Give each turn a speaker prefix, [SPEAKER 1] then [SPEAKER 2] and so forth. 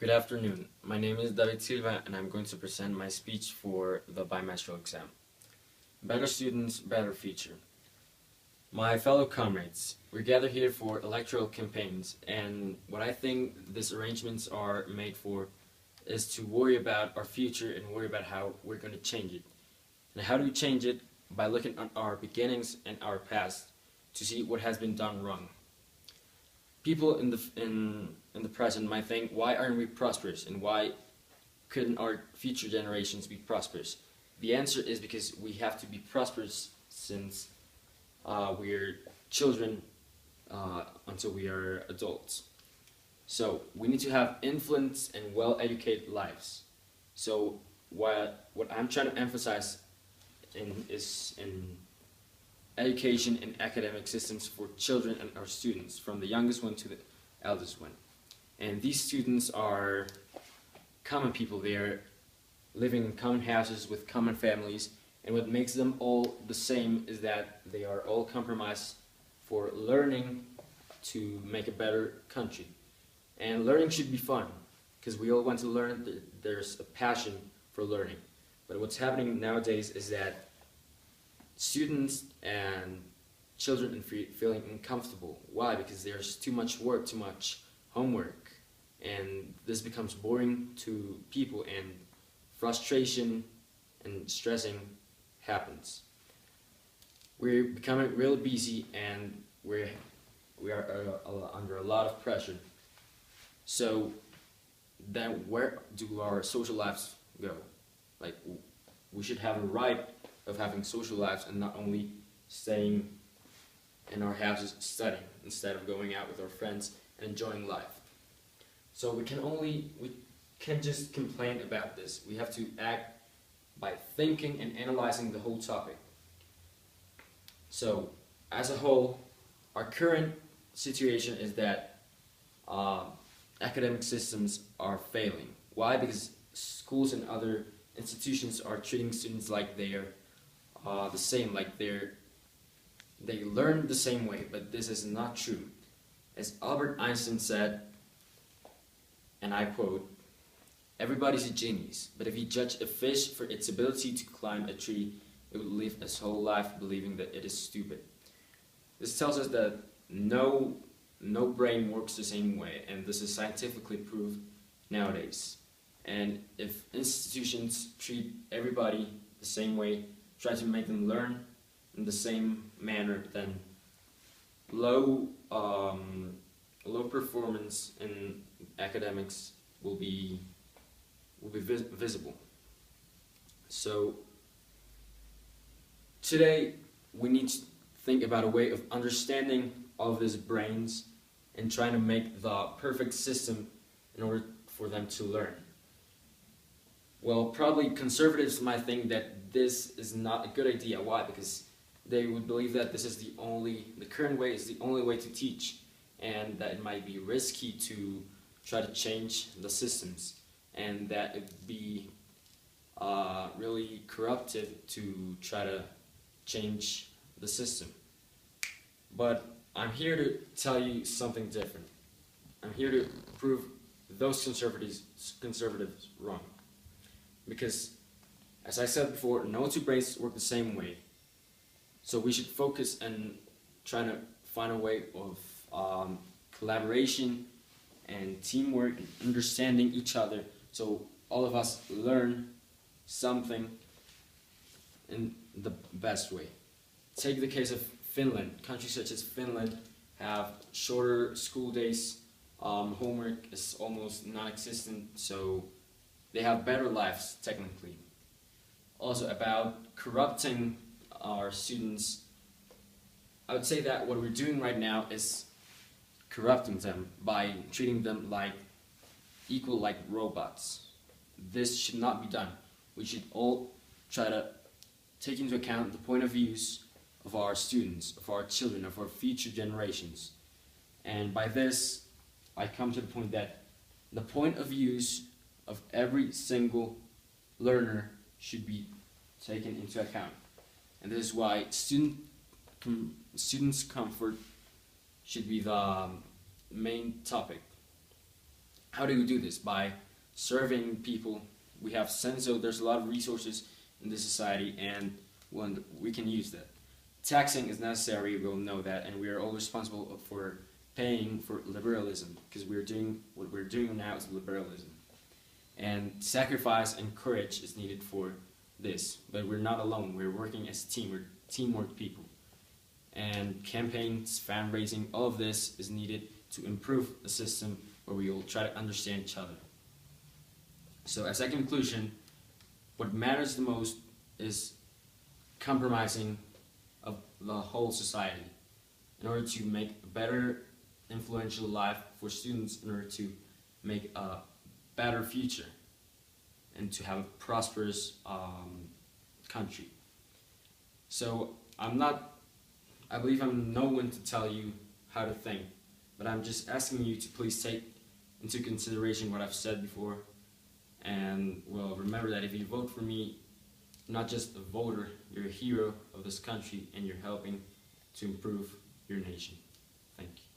[SPEAKER 1] Good afternoon. My name is David Silva and I'm going to present my speech for the bimestral exam. Better students, better future. My fellow comrades, we're gathered here for electoral campaigns, and what I think these arrangements are made for is to worry about our future and worry about how we're going to change it. And how do we change it? By looking at our beginnings and our past to see what has been done wrong. People in the present might think, why aren't we prosperous, and why couldn't our future generations be prosperous? The answer is because we have to be prosperous since we're children until we are adults. So we need to have influence and well-educated lives. So what I'm trying to emphasize is in education and academic systems for children and our students, from the youngest one to the eldest one. And these students are common people. They are living in common houses with common families, and what makes them all the same is that they are all compromised for learning to make a better country. And learning should be fun, because we all want to learn. There's a passion for learning. But what's happening nowadays is that students and children are feeling uncomfortable. Why? Because there's too much work, too much homework, and this becomes boring to people, and frustration and stressing happens. We're becoming real busy, and we are under a lot of pressure. So then where do our social lives go? Like, we should have a right of having social lives and not only staying in our houses studying instead of going out with our friends and enjoying life. So we can't just complain about this. We have to act by thinking and analyzing the whole topic. So as a whole, our current situation is that academic systems are failing. Why? Because schools and other institutions are treating students like they're the same, like they learn the same way, but this is not true. As Albert Einstein said, and I quote, "Everybody's a genius, but if you judge a fish for its ability to climb a tree, it would live its whole life believing that it is stupid." This tells us that no brain works the same way, and this is scientifically proved nowadays. And if institutions treat everybody the same way, try to make them learn in the same manner, then low performance in academics will be visible. So today we need to think about a way of understanding all of these brains and trying to make the perfect system in order for them to learn. Well, probably conservatives might think that this is not a good idea. Why? Because they would believe that this is the current way is the only way to teach, and that it might be risky to try to change the systems, and that it would be really corruptive to try to change the system. But I'm here to tell you something different. I'm here to prove those conservatives wrong. Because, as I said before, no two brains work the same way. So we should focus on trying to find a way of collaboration and teamwork and understanding each other, so all of us learn something in the best way. Take the case of Finland. Countries such as Finland have shorter school days, homework is almost non-existent, so they have better lives, technically. Also, about corrupting our students, I would say that what we're doing right now is corrupting them by treating them like robots. This should not be done. We should all try to take into account the point of views of our students, of our children, of our future generations. And by this, I come to the point that the point of views of every single learner should be taken into account. And this is why students' comfort should be the main topic. How do we do this? By serving people. We have Senso, there's a lot of resources in this society, and we can use that. Taxing is necessary, we'll know that, and we are all responsible for paying for liberalism, because what we're doing now is liberalism. And sacrifice and courage is needed for this, but we're not alone. We're working as a team. We're teamwork people. And campaigns, fundraising, all of this is needed to improve a system where we will try to understand each other. So as a conclusion, what matters the most is compromising of the whole society in order to make a better, influential life for students, in order to make a better future and to have a prosperous country. So I believe I'm no one to tell you how to think, but I'm just asking you to please take into consideration what I've said before, and well, remember that if you vote for me, you're not just a voter, you're a hero of this country, and you're helping to improve your nation. Thank you.